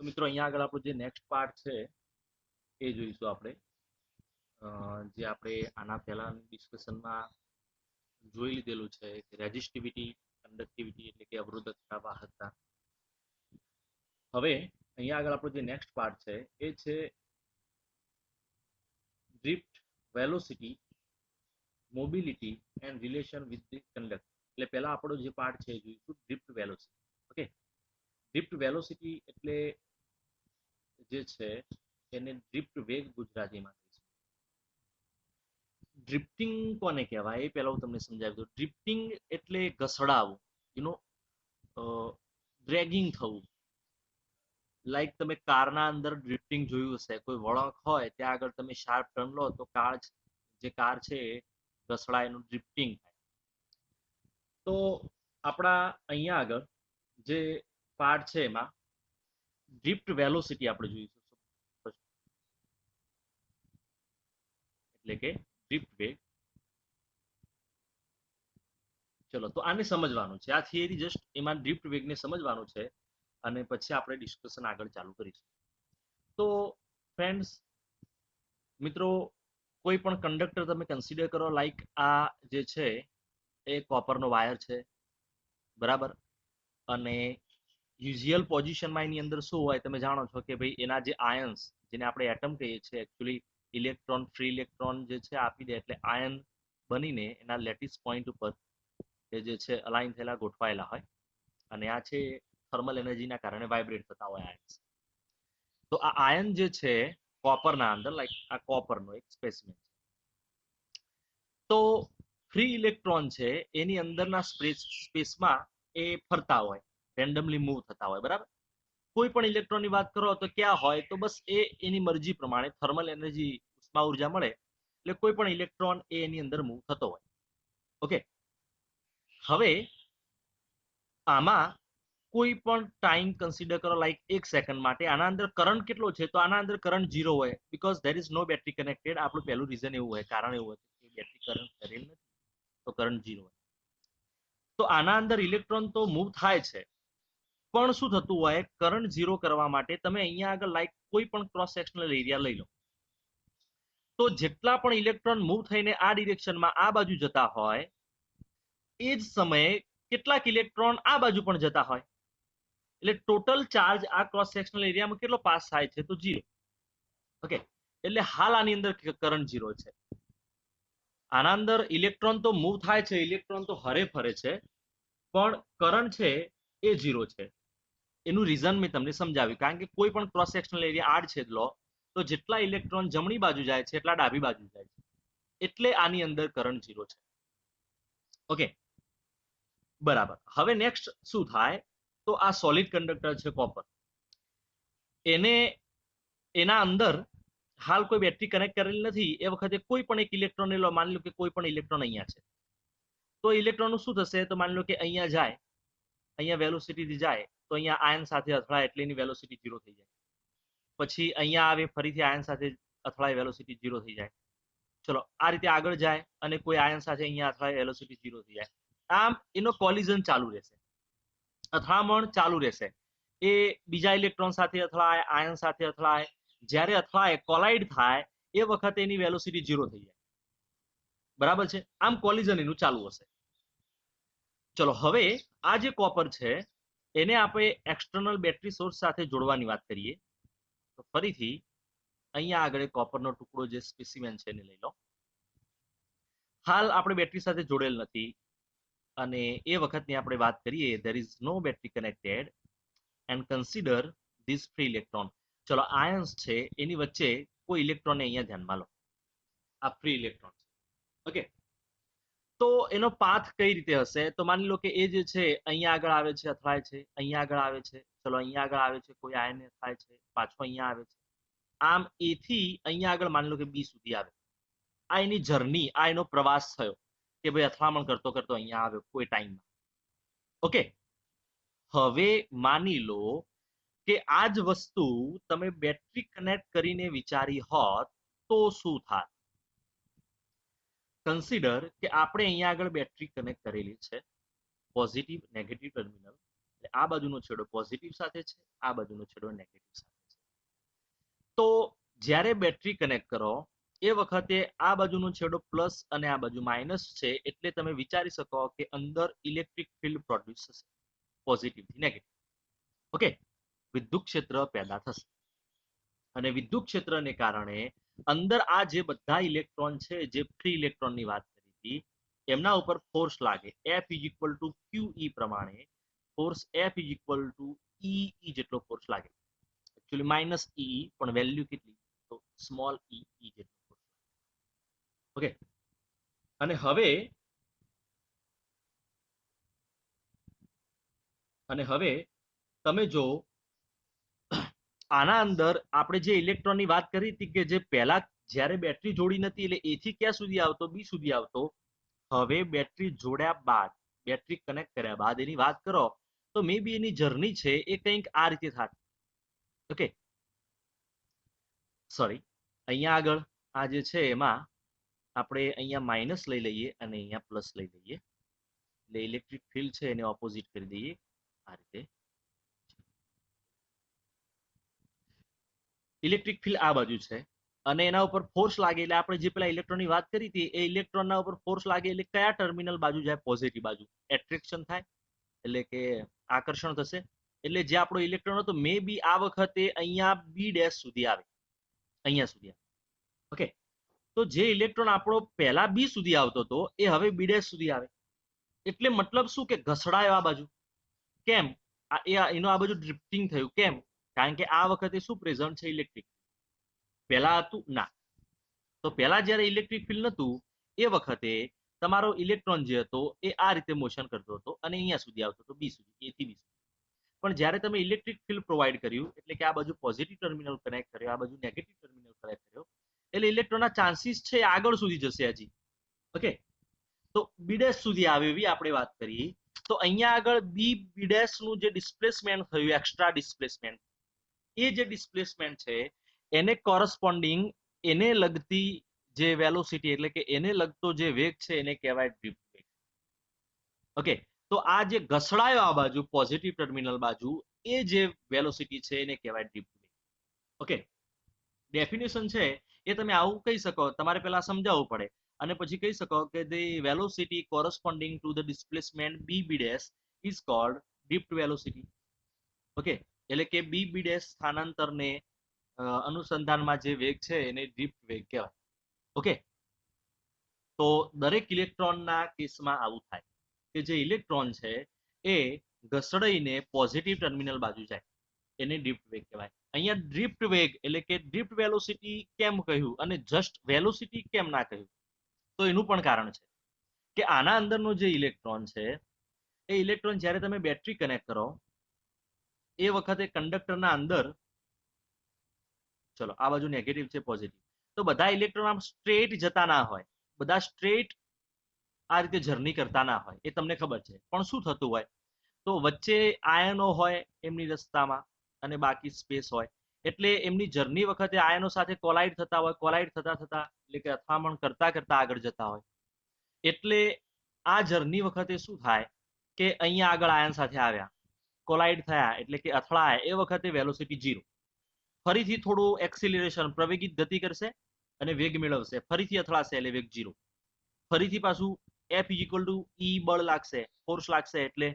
તો મિત્રો અહીંયા આગળ આપણો જે નેક્સ્ટ પાર્ટ છે એ જોઈશું આપણે જે આપણે આના પહેલાની ડિસ્કશનમાં જોઈ લીધેલું છે કે રેઝિસ્ટિવિટી, કન્ડક્ટિવિટી એટલે કે અવરોધકતા, વાહકતા. હવે અહીંયા આગળ આપણો જે નેક્સ્ટ પાર્ટ છે એ છે drift, velocity, mobility and relation with the conductor. એટલે પહેલા આપણો જે પાર્ટ છે એ જોઈશું drift velocity. Okay, drift velocity એટલે જે છે એને ડ્રિફ્ટ વેગ ગુજરાતીમાં કહે છે. ડ્રિફ્ટિંગ કોને કહેવાય એ પહેલા હું તમને સમજાવી દઉં. ડ્રિફ્ટિંગ એટલે ઘસડાવું, યુ નો, ડ્રેગિંગ થવું. લાઈક તમે કારના અંદર ડ્રિફ્ટિંગ જોયું હશે, કોઈ વળાંક હોય ત્યાં આગળ તમે શાર્પ ટર્ન લો તો જે કાર છે એ ઘસડાય, એનું ડ્રિફ્ટિંગ થાય. તો આપણા અહીંયા આગળ જે પાર્ટ છે એમાં ડ્રિફ્ટ વેલોસિટી આપણે જોઈશું, એટલે કે ડ્રિફ્ટ વેગ. ચલો તો આને સમજવાનું છે, આ થિયરી જસ્ટ એમાં ડ્રિફ્ટ વેગને સમજવાનું છે અને પછી આપણે ડિસ્કશન આગળ ચાલુ કરીશું. તો ફ્રેન્ડ્સ, મિત્રો, કોઈ પણ કંડક્ટર તમે કન્સિડર કરો, લાઈક આ જે છે એ કોપરનો વાયર છે, બરાબર. અને યુઝ્યુઅલ પોઝિશનમાં એની અંદર શું હોય તમે જાણો છો કે ભાઈ એના જે આયન્સ, જેને આપણે એટમ કહીએ છીએ, એકચ્યુઅલી ઇલેક્ટ્રોન, ફ્રી ઇલેક્ટ્રોન જે છે આપી દે એટલે આયન બનીને એના લેટિસ પોઈન્ટ ઉપર એ જે છે અલાઇન થયેલા, ગોઠવાયેલા હોય. અને આ છે થર્મલ એનર્જીના કારણે વાઇબ્રેટ થતા હોય આયન્સ. તો આ આયન જે છે કોપરના અંદર, લાઈક આ કોપરનો એક સ્પેસિમેન છે. તો ફ્રી ઇલેક્ટ્રોન છે એની અંદરના સ્પેસમાં એ ફરતા હોય, રેન્ડમલી મૂવ થતા હોય, બરાબર. કોઈ પણ ઇલેક્ટ્રોનની વાત કરો તો ક્યાં હોય, તો બસ એ એની મરજી પ્રમાણે થર્મલ એનર્જી, ઉષ્મા ઉર્જા મળે એટલે કોઈ પણ ઇલેક્ટ્રોન એ એની અંદર મૂવ થતો હોય. ઓકે, હવે આમાં કોઈ પણ ટાઈમ કન્સિડર કરો, લાઈક 1 સેકન્ડ માટે આના અંદર કરંટ કેટલો છે, તો આના અંદર કરંટ 0 હોય, because there is no battery connected. આપણું પહેલું રીઝન એવું હોય, કારણ એવું હોય કે બેટરી કરંટ કરેલ નથી, તો કરંટ 0 હોય. તો આના અંદર ઇલેક્ટ્રોન તો મૂવ થાય છે, પણ શું થતું હોય, કરંટ 0 કરવા માટે તમે અહીંયા આગળ લાઈક કોઈ પણ ક્રોસ સેક્શનલ એરિયા લઈ લો, તો જેટલા પણ ઇલેક્ટ્રોન મૂવ થઈને આ ડિરેક્શનમાં આ બાજુ જતા હોય, એ જ સમયે કેટલાક ઇલેક્ટ્રોન આ બાજુ પણ જતા હોય. એટલે ટોટલ ચાર્જ આ ક્રોસ સેક્શનલ એરિયામાં કેટલો પાસ થાય છે, તો 0. ઓકે, એટલે હાલ આની અંદર કરંટ 0 છે. આના અંદર ઇલેક્ટ્રોન તો મૂવ થાય છે, ઇલેક્ટ્રોન તો હરે ફરે છે, પણ કરંટ છે એ 0 છે. એનું રીઝન મેં તમને સમજાવ્યું, કારણ કે કોઈ પણ ક્રોસ સેક્શનલ એરિયા આડછેદ લો તો જેટલા ઇલેક્ટ્રોન જમણી બાજુ જાય છે એટલા ડાબી બાજુ જાય છે, એટલે આની અંદર કરંટ 0 છે. ઓકે, બરાબર. હવે નેક્સ્ટ શું થાય, તો આ સોલિડ કંડક્ટર છે કોપર, એને એના અંદર હાલ કોઈ બેટરી કનેક્ટ કરેલી નથી. એ વખતે કોઈ પણ એક ઇલેક્ટ્રોન લો, માની લો કે કોઈ પણ ઇલેક્ટ્રોન અહીંયા છે, તો ઇલેક્ટ્રોનનું શું થશે, તો માની લો કે અહીંયા જાય, અહીંયા વેલોસિટીથી જાય, તો અહીંયા આયન સાથે અથડાય એટલે એની વેલોસિટી 0 થઈ જાય. પછી અહીંયા આવે, ફરીથી આયન સાથે અથડાય, વેલોસિટી 0 થઈ જાય. ચલો આ રીતે આગળ જાય અને કોઈ આયન સાથે અહીંયા અથડાય, વેલોસિટી 0 થઈ જાય. આમ એનો કોલિઝન ચાલુ રહેશે, અથડામણ ચાલુ રહેશે. એ બીજા ઇલેક્ટ્રોન સાથે અથડાય, આયન સાથે અથડાય, જ્યારે અથડાય, કોલાઇડ થાય, એ વખતે એની વેલોસિટી 0 થઈ જાય, બરાબર છે. આમ કોલિઝન એનું ચાલુ હશે. ચલો હવે આ જે કોપર છે એને આપણે એક્સટર્નલ બેટરી સોર્સ સાથે જોડવાની વાત કરીએ, તો ફરીથી અહીંયા આગળ કોપરનો ટુકડો જે સ્પેસિમેન છે એને લઈ લો. હાલ આપણે બેટરી સાથે જોડેલ નથી, અને એ વખતની આપણે વાત કરીએ, there is no battery connected and consider this free electron. ચલો આયન્સ છે એની વચ્ચે કોઈ ઇલેક્ટ્રોનને અહીંયા ધ્યાનમાં લો, આ ફ્રી ઇલેક્ટ્રોન છે. ઓકે, તો એનો પાથ કઈ રીતે હશે, તો માની લો કે એ જે છે અહીંયા આગળ આવે છે, અથડાય છે, અહીંયા આગળ આવે છે, ચલો અહીંયા આગળ આવે છે, કોઈ આયન અથડાય છે, પાછો અહીંયા આવે છે. આમ એ થી અહીંયા આગળ માની લો કે બી સુધી આવે. આ એની જર્ની, આ એનો પ્રવાસ થયો કે ભાઈ અથડામણ કરતો કરતો અહીંયા આવ્યો કોઈ ટાઈમમાં. ઓકે, હવે માની લો કે આ જ વસ્તુ તમે બેટરી કનેક્ટ કરીને વિચારી હોત તો શું થાય. કન્સિડર કે આપણે અહીંયા આગળ બેટરી કનેક્ટ કરેલી છે, પોઝિટિવ નેગેટિવ ટર્મિનલ, આ બાજુનો છેડો પોઝિટિવ સાથે છે, આ બાજુનો છેડો નેગેટિવ સાથે છે. તો જ્યારે બેટરી કનેક્ટ કરો એ વખતે આ બાજુનો છેડો પ્લસ અને આ બાજુ માઇનસ છે, એટલે તમે વિચારી શકો કે અંદર ઇલેક્ટ્રિક ફિલ્ડ પ્રોડ્યુસ થશે, પોઝિટિવ થી નેગેટિવ. ઓકે, વિદ્યુત ક્ષેત્ર પેદા થશે અને વિદ્યુત ક્ષેત્રને કારણે અંદર આ જે બધા ઇલેક્ટ્રોન છે, જે ફ્રી ઇલેક્ટ્રોનની વાત કરી હતી, એમના ઉપર ફોર્સ લાગે. F is equal two QE પ્રમાણે force F is equal two EE જેટલો ફોર્સ લાગે. એકચ્યુઅલી માઇનસ EE, પણ વેલ્યુ કેટલી? તો સ્મોલ EE જેટલો ફોર્સ. ઓકે, અને હવે તમે જો આના અંદર આપણે જે ઇલેક્ટ્રોનની વાત કરી હતી કે જે પહેલા જ્યારે બેટરી જોડી નથી એટલે A થી ક્યાં સુધી આવતો? B સુધી આવતો. હવે બેટરી જોડ્યા બાદ, બેટરી કનેક્ટ કર્યા બાદ એની વાત કરો તો મે બી એની જર્ની છે એ કંઈક આ રીતે થાય. ઓકે, સોરી, અહીંયા આગળ આ જે છે એમાં આપણે અહીંયા માઇનસ લઈ લઈએ અને અહીંયા પ્લસ લઈ લઈએ, એટલે ઇલેક્ટ્રિક ફિલ્ડ છે એને ઓપોઝિટ કરી દઈએ આ રીતે. ઇલેક્ટ્રિક ફિલ્ડ આ બાજુ છે અને એના ઉપર ફોર્સ લાગે એટલે આપણે જે પેલા ઇલેક્ટ્રોનની વાત કરી હતી એ ઇલેક્ટ્રોનના ઉપર ફોર્સ લાગે એટલે કયા ટર્મિનલ બાજુ જાય? પોઝિટિવ બાજુ. એટ્રેક્શન થાય એટલે કે આકર્ષણ થશે. એટલે જે આપણો ઇલેક્ટ્રોન હતો મે બી આ વખતે અહીંયા B' સુધી આવે, અહીંયા સુધી આવે. ઓકે, તો જે ઇલેક્ટ્રોન આપણો પહેલા B સુધી આવતો હતો એ હવે B' સુધી આવે. એટલે મતલબ શું કે ઘસડાયો આ બાજુ. કેમ? એનો આ બાજુ ડ્રિફ્ટિંગ થયું. કેમ? કારણ કે આ વખતે શું પ્રેઝન્ટ છે? ઇલેક્ટ્રિક. પહેલા હતું ના. તો પહેલા જ્યારે ઇલેક્ટ્રિક ફિલ્ડ નતું એ વખતે તમારો ઇલેક્ટ્રોન જે હતો એ આ રીતે મોશન કરતો હતો અને અહીંયા સુધી આવતો હતો, B સુધી, A થી B સુધી. પણ જ્યારે તમે ઇલેક્ટ્રિક ફિલ્ડ પ્રોવાઈડ કર્યું, એટલે કે આ બાજુ પોઝિટિવ ટર્મિનલ કનેક્ટ કર્યો, આ બાજુ નેગેટિવ ટર્મિનલ કનેક્ટ કર્યો, એટલે ઇલેક્ટ્રોનના ચાન્સીસ છે આગળ સુધી જશે હજી. ઓકે, તો B' સુધી આવે એવી આપણે વાત કરીએ તો અહીંયા આગળ B' નું જે ડિસ્પ્લેસમેન્ટ થયું, એક્સ્ટ્રા ડિસ્પ્લેસમેન્ટ, એ જે ડિસ્પ્લેસમેન્ટ છે એને કોરસ્પોન્ડિંગ એને લગતી જે વેલોસિટી એટલે કે એને લગતો જે વેગ છે એને કહેવાય ડ્રિફ્ટ વેગ. ઓકે, તો આ જે ઘસડાયો આ બાજુ પોઝિટિવ ટર્મિનલ બાજુ, એ જે વેલોસિટી છે એને કહેવાય ડ્રિફ્ટ વેગ. ઓકે, ડેફિનેશન છે એ તમે આવું કહી શકો, તમારે પહેલા સમજાવવું પડે અને પછી કહી શકો કે the velocity corresponding to the displacement B' is called drift velocity. Okay, એટલે કે B' સ્થાનાંતરને અનુસંધાનમાં જે વેગ છે એને ડ્રિફ્ટ વેગ કહેવાય. ઓકે, તો દરેક ઇલેક્ટ્રોનના કેસમાં આવું થાય કે જે ઇલેક્ટ્રોન છે એ ઘસડાઈને પોઝિટિવ ટર્મિનલ બાજુ જાય, એને ડ્રિફ્ટ વેગ કહેવાય. અહીંયા ડ્રિફ્ટ વેગ એટલે કે ડ્રિફ્ટ વેલોસિટી કેમ કહ્યું અને જસ્ટ વેલોસિટી કેમ ના કહ્યું? તો એનું પણ કારણ છે કે આના અંદરનો જે ઇલેક્ટ્રોન છે એ ઇલેક્ટ્રોન જ્યારે તમે બેટરી કનેક્ટ કરો એ વખતે કંડક્ટરના અંદર, ચલો આ બાજુ નેગેટિવ છે, પોઝિટિવ, તો બધા ઇલેક્ટ્રોન આમ સ્ટ્રેટ જતા ના હોય, બધા સ્ટ્રેટ આ રીતે જર્ની કરતા ના હોય, એ તમને ખબર છે. પણ શું થતું હોય? તો વચ્ચે આયનો હોય એમની રસ્તામાં અને બાકી સ્પેસ હોય, એટલે એમની જર્ની વખતે આયનો સાથે કોલાઇડ થતા હોય, કોલાઇડ થતા થતા એટલે કે અથડામણ કરતા કરતા આગળ જતા હોય. એટલે આ જર્ની વખતે શું થાય કે અહીંયા આગળ આયન સાથે આવ્યા, કોલાઇડ થયા એટલે કે અથડાયા, એ વખતે વેલોસિટી 0. ફરીથી થોડું એક્સિલરેશન, પ્રવેગિત ગતિ કરશે અને વેગ મેળવશે, ફરીથી અથડાશે એટલે વેગ 0. ફરીથી પાછું F is equal two E બળ લાગશે, ફોર્સ લાગશે એટલે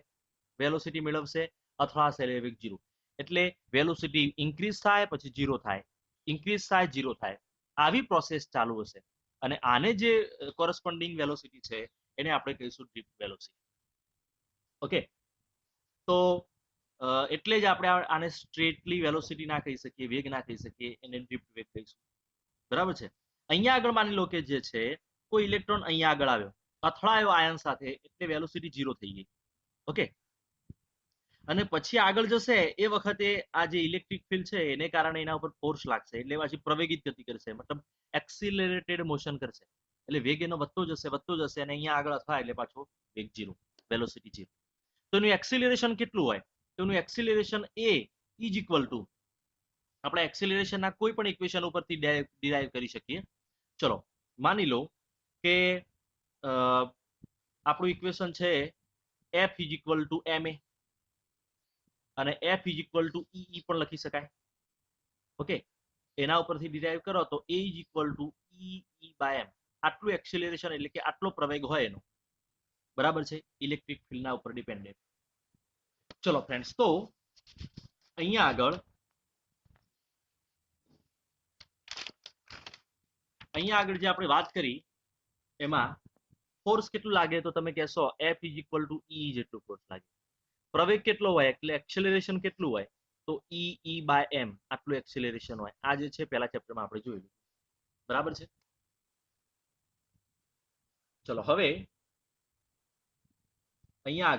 વેલોસિટી મેળવશે, અથડાશે એટલે વેગ 0. એટલે વેલોસિટી ઇન્ક્રીઝ થાય પછી 0 થાય, ઇન્ક્રીઝ થાય 0 થાય, આવી પ્રોસેસ ચાલુ હશે. અને આને જે કોરસ્પોન્ડિંગ વેલોસિટી છે એને આપણે કહીશું ડ્રિફ્ટ વેલોસિટી. ઓકે, તો એટલે જ આપણે આને સ્ટ્રેટલી વેલોસિટી ના કહી શકીએ, વેગ ના કહી શકીએ, એને ડ્રિફ્ટ વેગ કહીશું. બરાબર છે? અહીંયા આગળ માની લો કે જે છે કોઈ ઇલેક્ટ્રોન અહીંયા આગળ આવ્યો, અથડાયો આયન સાથે એટલે વેલોસિટી 0 થઈ ગઈ. ઓકે, અને પછી આગળ જશે એ વખતે આ જે ઇલેક્ટ્રિક ફિલ્ડ છે એને કારણે એના ઉપર ફોર્સ લાગશે એટલે પછી પ્રવેગિત ગતિ કરશે, મતલબ એક્સિલરેટેડ મોશન કરશે, એટલે વેગ એનો વધતો જશે અને અહીંયા આગળ અથડાય એટલે પાછો વેગ 0, વેલોસિટી 0. તો એનું એક્સિલરેશન કેટલું હોય? તો એનું acceleration A is equal two, આપણે એક્સિલરેશનના કોઈ પણ ઇક્વેશન ઉપરથી ડિરાઈવ કરી શકીએ. ચલો માની લો કે આપણું ઇક્વેશન છે F is equal two ma. અને F ઇઝ ઇક્વલ ટુ ઈ પણ લખી શકાય. ઓકે, એના ઉપરથી ડિરાઈવ કરો તો A is equal to E by M. આટલું એક્સિલરેશન એટલે કે આટલો પ્રવેગ હોય એનો, બરાબર છે, ઇલેક્ટ્રિક ફિલ્ડના ઉપર ડિપેન્ડન્ટ. ચલો ફ્રેન્ડ્સ, તો અહીંયા આગળ જે આપણે વાત કરી એમાં ફોર્સ કેટલું લાગે તો તમે કહેશો F ઇઝ ઇક્વલ ટુ ઈ જેટલું ફોર્સ લાગે. પ્રવેગ કેટલો હોય એટલે એક્સેલરેશન કેટલું હોય તો ઈ બાય એમ આટલું એક્સેલરેશન હોય. આ જે છે પહેલા ચેપ્ટરમાં આપણે જોયેલું, બરાબર છે. ચલો હવે અહીંયા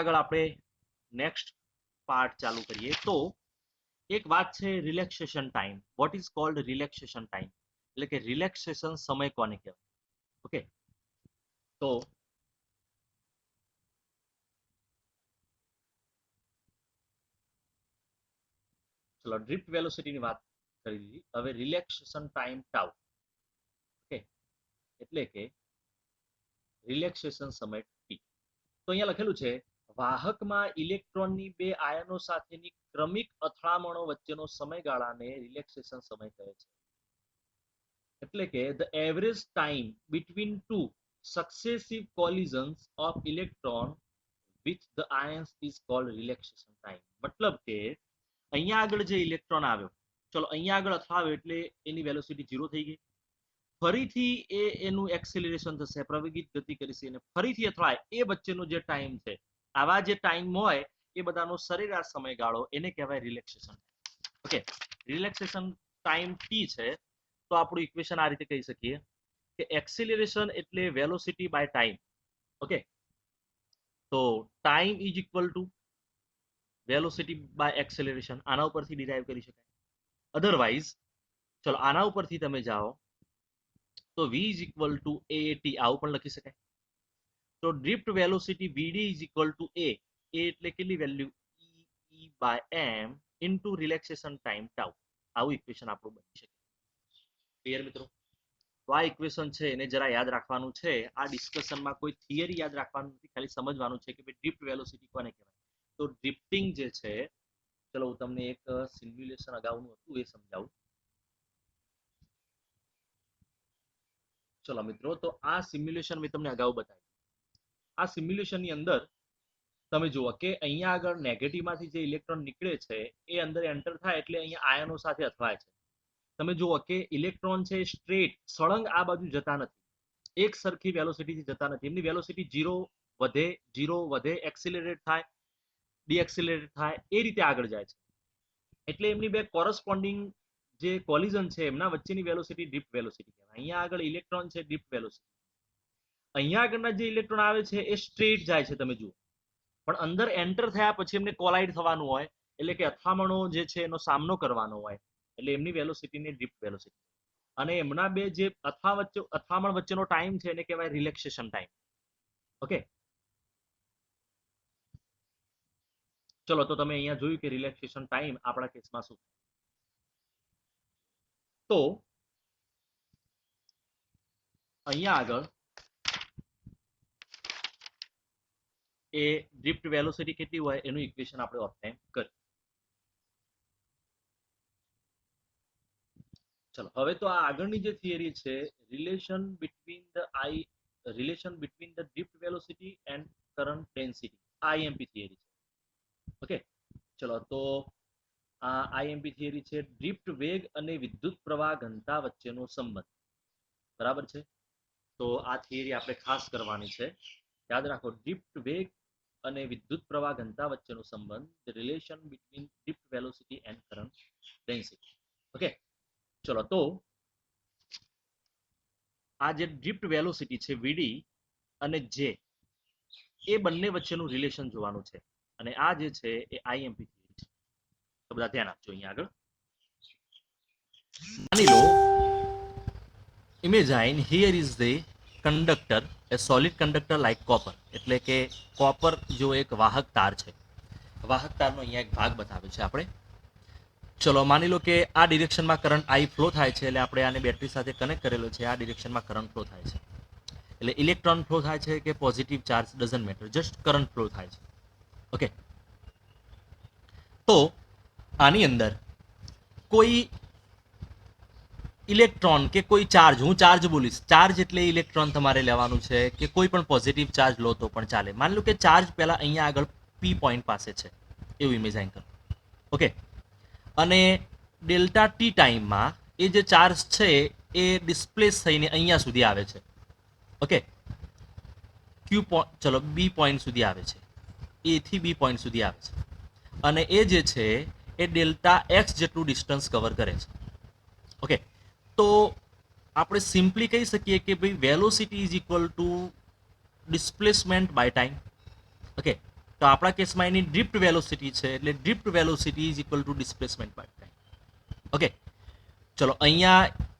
આગળ આપણે નેક્સ્ટ પાર્ટ ચાલુ કરીએ. તો એક વાત છે relaxation time. What is called relaxation time, એટલે કે રિલેક્સેશન સમય કોને કહેવાય. ઓકે, તો ચલો ડ્રિફ્ટ વેલોસિટીની વાત કરી દીધી. હવે રિલેક્સેશન ટાઈમ ટાઉ. ઓકે, એટલે કે રિલેક્સેશન સમય ટી. તો અહીંયા લખેલું છે વાહકમાં ઇલેક્ટ્રોનની બે આયનો સાથેની ક્રમિક અથડામણો વચ્ચેનો સમયગાળાને રિલેક્સેશન સમય કહે છે. એટલે કે the average time between two successive collisions of electron with the ions is called relaxation time. મતલબ કે અહીંયા આગળ જે ઇલેક્ટ્રોન આવ્યો, ચલો અહીંયા આગળ અથડાવ્યો એટલે એની વેલોસિટી 0 થઈ ગઈ. ફરીથી એનું એક્સેલરેશન થશે, પ્રવેગિત ગતિ કરીશે અને ફરીથી અથડાય, એ વચ્ચેનો જે ટાઈમ છે, આવા જે ટાઈમ હોય એ બધાનો સરેરાશ સમયગાળો એને કહેવાય relaxation. Okay, relaxation time T છે. તો આપણું ઇક્વેશન આ રીતે કહી શકીએ કે એક્સેલરેશન એટલે વેલોસિટી બાય ટાઈમ. ઓકે, તો time is equal to velocity by acceleration. આના ઉપરથી ડિરાઈવ કરી શકાય. અધરવાઇઝ ચલો આના ઉપરથી તમે જાઓ તો v is equal to AAT આવું પણ લખી શકાય. તો drift velocity VD is equal to A એટલે કેટલી value E by M into relaxation time tau. આવું ઇક્વેશન આપણું બની શકે. ક્લિયર મિત્રો? તો આ ઇક્વેશન છે એને જરા યાદ રાખવાનું છે. આ ડિસ્કશનમાં કોઈ થિયરી યાદ રાખવાનું નથી, ખાલી સમજવાનું છે કે ભાઈ ડ્રિફ્ટ વેલોસિટી કોને કહેવાય. તો ડ્રિફ્ટિંગ જે છે, ચલો હું તમને એક સિમ્યુલેશન અગાઉનું હતું એ સમજાવું. ચલો મિત્રો, તો આ સિમ્યુલેશન મેં તમને અગાઉ બતાવ્યું. આ સિમ્યુલેશનની અંદર તમે જુઓ કે અહીંયા આગળ નેગેટિવમાંથી જે ઇલેક્ટ્રોન નીકળે છે એ અંદર એન્ટર થાય એટલે અહીંયા આયનો સાથે અથડાય છે. તમે જુઓ કે ઇલેક્ટ્રોન છે સ્ટ્રેટ સળંગ આ બાજુ જતા નથી, એક સરખી વેલોસિટીથી જતા નથી. એમની વેલોસિટી 0 વધે, એક્સિલરેટ થાય, ડીએક્સિલરેટ થાય, એ રીતે આગળ જાય છે. એટલે એમની બે કોરસ્પોન્ડિંગ જે કોલિઝન છે એમના વચ્ચેની વેલોસિટી ડ્રિફ્ટ વેલોસિટી કહેવાય. અહીંયા આગળ ઇલેક્ટ્રોન છે ડ્રિફ્ટ વેલોસિટી. અહીંયા આગળના જે ઇલેક્ટ્રોન આવે છે એ સ્ટ્રેટ જાય છે તમે જુઓ, પણ અંદર એન્ટર થયા પછી એમને કોલાઇડ થવાનું હોય, એટલે કે અથડામણો જે છે એનો સામનો કરવાનો હોય, એટલે એમની વેલોસિટીને ડ્રિફ્ટ વેલોસિટી. અને એમના બે જે અથડામણ વચ્ચેનો ટાઈમ છે એને કહેવાય રિલેક્સેશન ટાઈમ. ઓકે, ચલો તો તમે અહીંયા જોયું કે રિલેક્સેશન ટાઈમ આપણા કેસમાં શું. તો અહીંયા આગળ એ ડ્રિફ્ટ વેલોસિટી કેટલી હોય એનું ઇક્વેશન આપણે ઓબ્ટેન કર્યું. ચલો હવે તો આ આગળની જે થિયરી છે relation between the drift velocity end current density, IMP theory છે. ઓકે, ચલો તો આ આઈએમપી થિયરી છે ડ્રિફ્ટ વેગ અને વિદ્યુત પ્રવાહ ઘનતા વચ્ચેનો સંબંધ. બરાબર છે, તો આ થિયરી આપણે ખાસ કરવાની છે. યાદ રાખો, ડ્રિફ્ટ વેગ અને વિદ્યુત પ્રવાહ ઘનતા વચ્ચેનો સંબંધ, the relation between drift velocity end current density. Okay, ચલો તો આ જે ડ્રિફ્ટ વેલોસિટી છે વીડી અને જે, એ બંને વચ્ચેનું રિલેશન જોવાનું છે. અને આ જે છે એ આઈએમપી થિયરી છે. તો બધા ધ્યાન આપજો. અહીંયા આગળ માની લો imagine here is the conductor, a solid conductor like copper. એટલે કે કોપર જો એક વાહક તાર છે, વાહક તારનો અહીંયા એક ભાગ બતાવે છે આપણે. ચલો માની લો કે આ ડિરેક્શનમાં કરંટ આઈ ફ્લો થાય છે, એટલે આપણે આને બેટરી સાથે કનેક્ટ કરેલો છે, આ ડિરેક્શનમાં કરંટ ફ્લો થાય છે. એટલે ઇલેક્ટ્રોન ફ્લો થાય છે કે positive charge doesn't matter, just current flow થાય છે. ઓકે, તો આની અંદર કોઈ ઇલેક્ટ્રોન કે કોઈ ચાર્જ, હું ચાર્જ બોલીશ, ચાર્જ એટલે ઇલેક્ટ્રોન તમારે લેવાનું છે કે કોઈ પણ પોઝિટિવ ચાર્જ લો તો પણ ચાલે. માની લો કે ચાર્જ પહેલા અહીંયા આગળ પી પોઈન્ટ પાસે છે એવું ઇમેજાઇન કરો. ઓકે, અને ડેલ્ટા ટી ટાઈમમાં એ જે ચાર્જ છે એ ડિસ્પ્લેસ થઈને અહીંયા સુધી આવે છે. ઓકે, ક્યુ પોઈન્ટ, ચલો બી પોઈન્ટ સુધી આવે છે, એ થી બી પોઈન્ટ સુધી આવે છે, અને એ જે છે એ ડેલ્ટા એક્સ જેટલું ડિસ્ટન્સ કવર કરે છે. ઓકે, તો આપણે સિમ્પલી કહી શકીએ કે ભાઈ velocity is equal to displacement by time. Okay, તો આપણા કેસમાં એની ડ્રિફ્ટ વેલોસિટી છે, એટલે drift velocity is equal to displacement by time. Okay, ચલો અહીંયા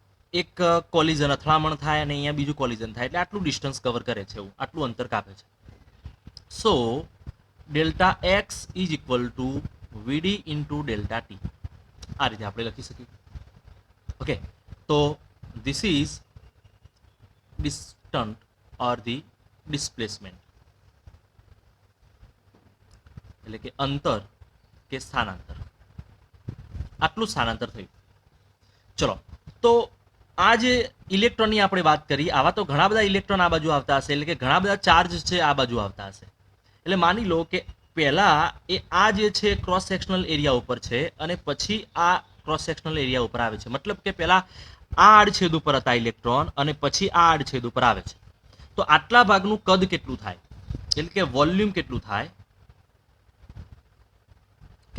એક કોલિઝન અથડામણ થાય અને અહીંયા બીજું કોલિઝન થાય, એટલે આટલું ડિસ્ટન્સ કવર કરે છે, એવું આટલું અંતર કાપે છે. So delta x is equal to VD into delta T, આ રીતે આપણે લખી શકીએ. ઓકે, તો this is distant or the displacement, એટલે કે અંતર કે સ્થાનાંતર, આટલું સ્થાનાંતર થયું. ચલો, તો આ જે ઇલેક્ટ્રોનની આપણે વાત કરી, આવા તો ઘણા બધા ઇલેક્ટ્રોન આ બાજુ આવતા હશે, એટલે કે ઘણા બધા ચાર્જ છે આ બાજુ આવતા હશે. એટલે માની લો કે પહેલા એ આ જે છે ક્રોસ સેક્શનલ એરિયા ઉપર છે અને પછી આ ક્રોસ સેક્શનલ એરિયા ઉપર આવે છે. મતલબ કે પહેલા આ આડછેદ ઉપર હતા ઇલેક્ટ્રોન અને પછી આ આડછેદ ઉપર આવે છે. તો આટલા ભાગનું કદ કેટલું થાય, એટલે કે વોલ્યુમ કેટલું થાય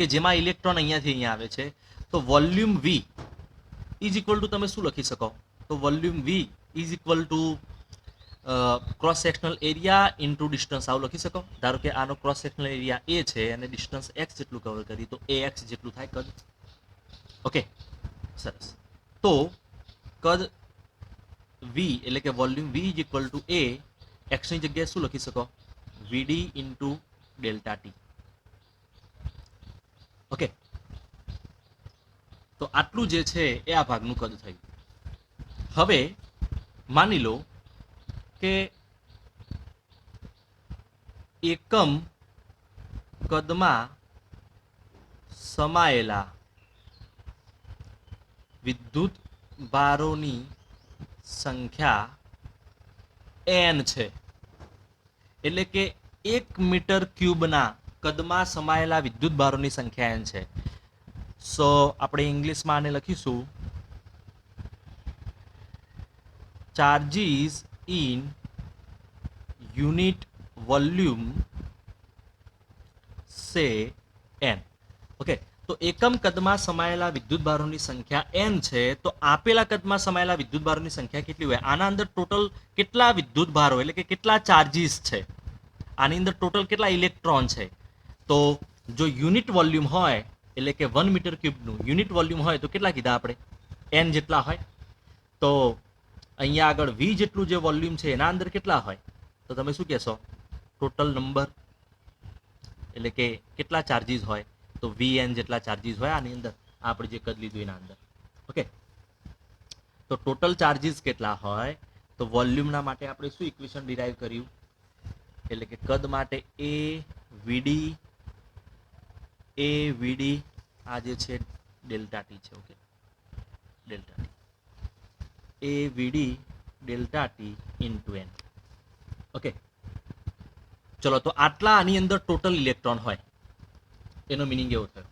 કે જેમાં ઇલેક્ટ્રોન અહીંયાથી અહીંયા આવે છે, તો volume V is equal to તમે શું લખી શકો, તો volume V is equal to cross sectional area into distance, આવું લખી શકો. ધારો કે આનો ક્રોસ સેક્શનલ એરિયા એ છે અને ડિસ્ટન્સ એક્સ જેટલું કવર કરી, તો એ એક્સ જેટલું થાય કદ. ઓકે, સરસ. તો કદ વી એટલે કે volume V is equal to એ એક્સની જગ્યાએ શું લખી શકો, VD into delta T. Okay, તો આટલું જે છે એ આ ભાગનું કદ થયું. હવે માની લો કે એકમ કદમાં સમાયેલા વિદ્યુત ભારોની સંખ્યા n છે, એટલે કે 1 મીટર ક્યુબના કદમાં સમાયેલા વિદ્યુત ભારોની સંખ્યા n છે. સો આપણે ઇંગ્લિશમાં આને લખીશું ચાર્જીસ ઇન યુનિટ વોલ્યુમ સે n. ઓકે, તો એકમ કદમાં સમાયેલા વિદ્યુત ભારોની સંખ્યા n છે, તો આપેલા કદમાં સમાયેલા વિદ્યુત ભારોની સંખ્યા કેટલી હોય, આના અંદર ટોટલ કેટલા વિદ્યુત ભારો એટલે કે કેટલા ચાર્જીસ છે, આની અંદર ટોટલ કેટલા ઇલેક્ટ્રોન છે. તો જો યુનિટ વોલ્યુમ હોય એટલે કે 1 મીટર ક્યુબનું યુનિટ વોલ્યુમ હોય તો કેટલા કીધા આપણે, n જેટલા હોય. તો અહીંયા આગળ v જેટલું જે વોલ્યુમ છે એના અંદર કેટલા હોય, તો તમે શું કહેશો, ટોટલ નંબર એટલે કે કેટલા ચાર્જીસ હોય, તો vn જેટલા ચાર્જીસ હોય આની અંદર, આપણે જે કદ લીધું એના અંદર. ઓકે, તો ટોટલ ચાર્જીસ કેટલા હોય, તો વોલ્યુમના માટે આપણે શું ઇક્વેશન ડિરાઈવ કર્યું, એટલે કે કદ માટે એ વીડી આ જે છે ડેલ્ટા ટી છે. ઓકે, ડેલ્ટા ટી એ VD delta T into N. Okay, ચલો, તો આટલા આની અંદર ટોટલ ઇલેક્ટ્રોન હોય, એનો મિનિંગ એવો થયો.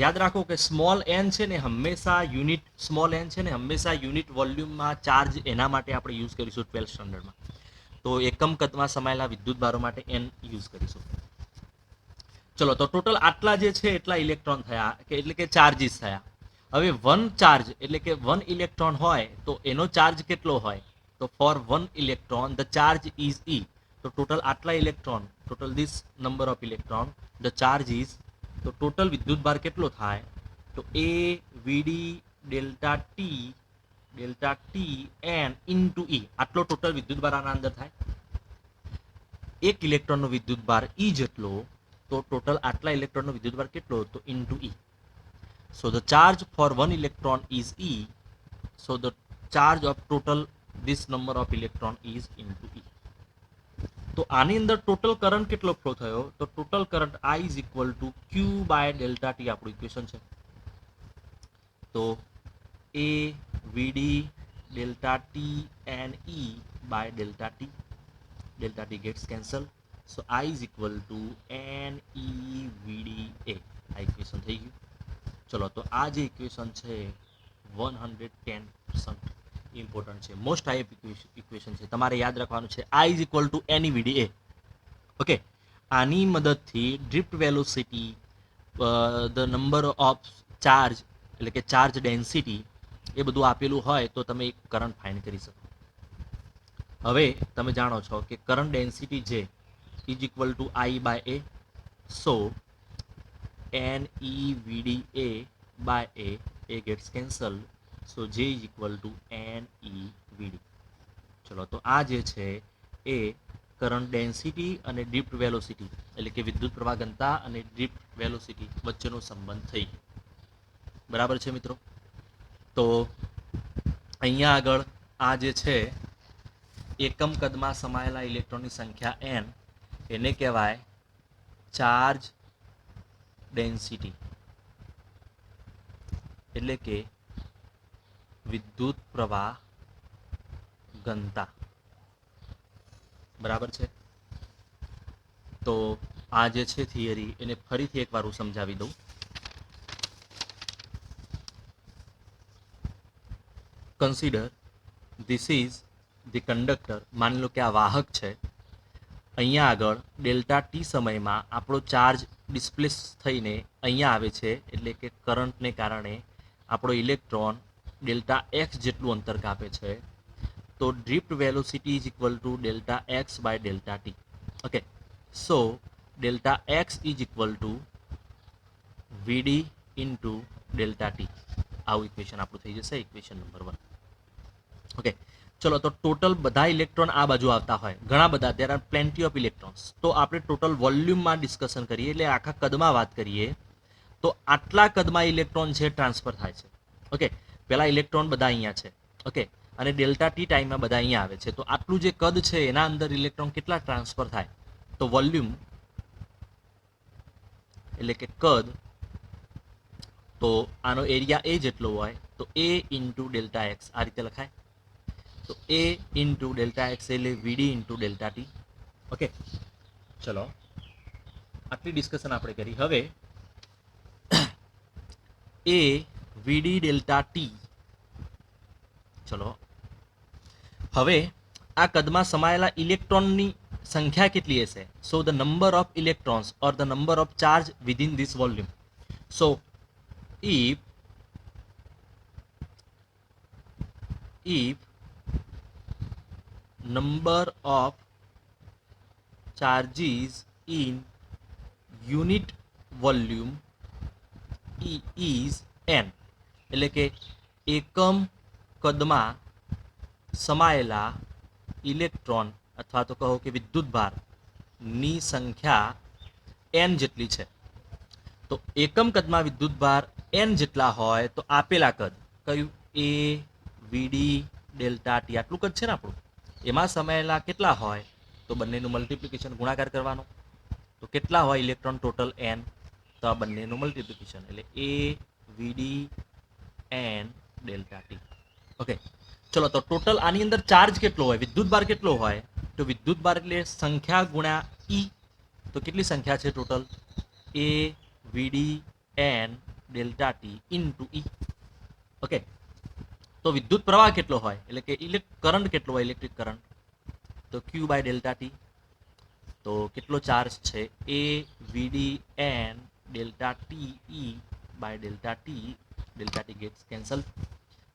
યાદ રાખો કે સ્મોલ એન છે ને હંમેશા યુનિટ, સ્મોલ એન છે ને હંમેશા યુનિટ વોલ્યુમમાં ચાર્જ એના માટે આપણે યુઝ કરીશું 12th સ્ટાન્ડર્ડમાં. તો એકમ કદમાં સમાયેલા વિદ્યુત ભારો માટે એન યુઝ કરીશું. ચલો, તો ટોટલ આટલા જે છે એટલા ઇલેક્ટ્રોન થયા, કે એટલે કે ચાર્જીસ થયા. હવે 1 ચાર્જ એટલે કે 1 ઇલેક્ટ્રોન હોય તો એનો ચાર્જ કેટલો હોય, તો for 1 electron the charge is E. તો ટોટલ આટલા electron, total this number of electron, the charge is, તો ટોટલ વિદ્યુત ભાર કેટલો થાય, તો એ VD delta T N into E, આટલો ટોટલ વિદ્યુત ભાર આના અંદર થાય. એક ઇલેક્ટ્રોનનો વિદ્યુત ભાર E જેટલો, તો ટોટલ આટલા ઇલેક્ટ્રોનનો વિદ્યુત ભાર કેટલો, તો into E. So the charge for 1 electron is E. So the charge of total this number of electron is into E. તો આની અંદર ટોટલ કરંટ કેટલો ફ્લો થયો? તો total current I is equal to Q by delta T આપણું equation છે. તો A VD delta T and E by delta T. Delta T gets cancelled. So I is equal to NEVDA. આ equation થઈ ગયું. ચલો તો આ જે ઇક્વેશન છે 110% ઇમ્પોર્ટન્ટ છે, મોસ્ટ હાઈપ ઇક્વેશન છે. તમારે યાદ રાખવાનું છે I is equal to NEVDA. Okay, આની મદદથી drift velocity, the number of charge એટલે કે ચાર્જ ડેન્સિટી એ બધું આપેલું હોય તો તમે એક કરંટ ફાઇન્ડ કરી શકો. હવે તમે જાણો છો કે current density J is equal to I by A. So NEVDA by A gets cancel. So J is equal to NEVD. ચલો તો આ જે છે એ કરંટ ડેન્સિટી અને ડ્રિફ્ટ વેલોસિટી એટલે કે વિદ્યુત પ્રવાહ ઘનતા અને ડ્રિફ્ટ વેલોસિટી વચ્ચેનો સંબંધ થઈ ગયો. બરાબર છે મિત્રો? તો અહીંયા આગળ આ જે છે એકમ કદમાં સમાયેલા ઇલેક્ટ્રોનની સંખ્યા n, એને કહેવાય ચાર્જ ડેન્સિટી એટલે કે વિદ્યુત પ્રવાહ ઘનતા. બરાબર છે? તો આ જે છે થિયરી એને ફરીથી એકવાર હું સમજાવી દઉં. Consider this is the conductor. માની લો કે આ વાહક છે. અહીંયા આગળ ડેલ્ટા ટી સમયમાં આપણો ચાર્જ ડિસ્પ્લેસ થઈને અહીંયા આવે છે, એટલે કે કરંટને કારણે આપણો ઇલેક્ટ્રોન ડેલ્ટા એક્સ જેટલું અંતર કાપે છે. તો drift velocity is equal to delta x by delta T. Okay, so delta x is equal to VD into delta t. આવું ઇક્વેશન આપણું થઈ જશે, ઇક્વેશન નંબર 1. ઓકે, ચલો તો ટોટલ બધા ઇલેક્ટ્રોન આ બાજુ આવતા હોય, ઘણા બધા, there are plenty of electrons. તો આપણે ટોટલ વોલ્યુમમાં ડિસ્કશન કરીએ, એટલે આખા કદમાં વાત કરીએ તો આટલા કદમાં ઇલેક્ટ્રોન છે ટ્રાન્સફર થાય છે. ઓકે, પહેલા ઇલેક્ટ્રોન બધા અહીંયા છે. ઓકે, અને ડેલ્ટા ટી ટાઈમમાં બધા અહીંયા આવે છે. તો આટલું જે કદ છે એના અંદર ઇલેક્ટ્રોન કેટલા ટ્રાન્સફર થાય? તો વોલ્યુમ એટલે કે કદ, તો આનો એરિયા એ જેટલો હોય તો A ઇન્ટુ ડેલ્ટા એક્સ આ રીતે લખાય. તો A ઇન્ટુ ડેલ્ટા એક્સ એટલે વીડી ઇન્ટુ ડેલ્ટા ટી. ઓકે, ચલો આટલી ડિસ્કશન આપણે કરી. હવે A વીડી ડેલ્ટા ટી. ચલો હવે આ કદમાં સમાયેલા ઇલેક્ટ્રોનની સંખ્યા કેટલી હશે? So the number of electrons or the number of charge within this volume. So if number of charges in unit volume is n, એટલે કે એકમ કદમાં સમાયેલા ઇલેક્ટ્રોન અથવા તો કહો કે વિદ્યુતભાર ની સંખ્યા n જેટલી છે. તો એકમ કદમાં વિદ્યુતભાર n જેટલા હોય તો આપેલા કદ કયું? A વીડી ડેલ્ટા ટી આટલું કદ છે ને આપણું, એમાં સમાયેલા કેટલા હોય? તો બંનેનું મલ્ટિપ્લિકેશન, ગુણાકાર કરવાનો. તો કેટલા હોય ઇલેક્ટ્રોન ટોટલ? n. તો આ બંનેનું મલ્ટિપ્લિકેશન એટલે A V D n delta T. Okay, ચલો તો ટોટલ આની અંદર ચાર્જ કેટલો હોય, વિદ્યુતભાર કેટલો હોય? તો વિદ્યુતભાર એટલે સંખ્યા ગુણ્યા E. તો કેટલી સંખ્યા છે total? A V D n delta T into E. Okay, તો વિદ્યુત પ્રવાહ કેટલો હોય એટલે કે કરંટ કેટલો હોય, ઇલેક્ટ્રિક કરંટ? તો Q બાય ડેલ્ટા ટી. તો કેટલો ચાર્જ છે? A V D n delta t E by delta t. Delta t gets cancel.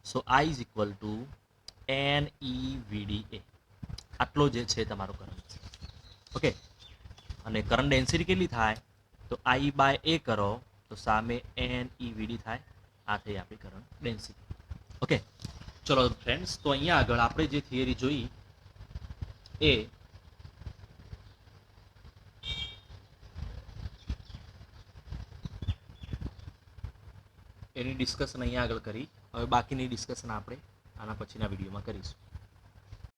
So I is equal to NEVDA. આટલો જે છે તમારો કરંટ. ઓકે, અને કરંટ ડેન્સિટી કેટલી થાય? તો I બાય A કરો તો સામે NEVD થાય. આ થઈ આપણી કરંટ ડેન્સિટી. ઓકે, ચલો ફ્રેન્ડ્સ, તો અહીંયા આગળ આપણે જે થિયરી જોઈ એ એની ડિસ્કશન અહીંયા આગળ કરી. હવે બાકીની ડિસ્કશન આપણે આના પછીના વિડીયોમાં કરીશું.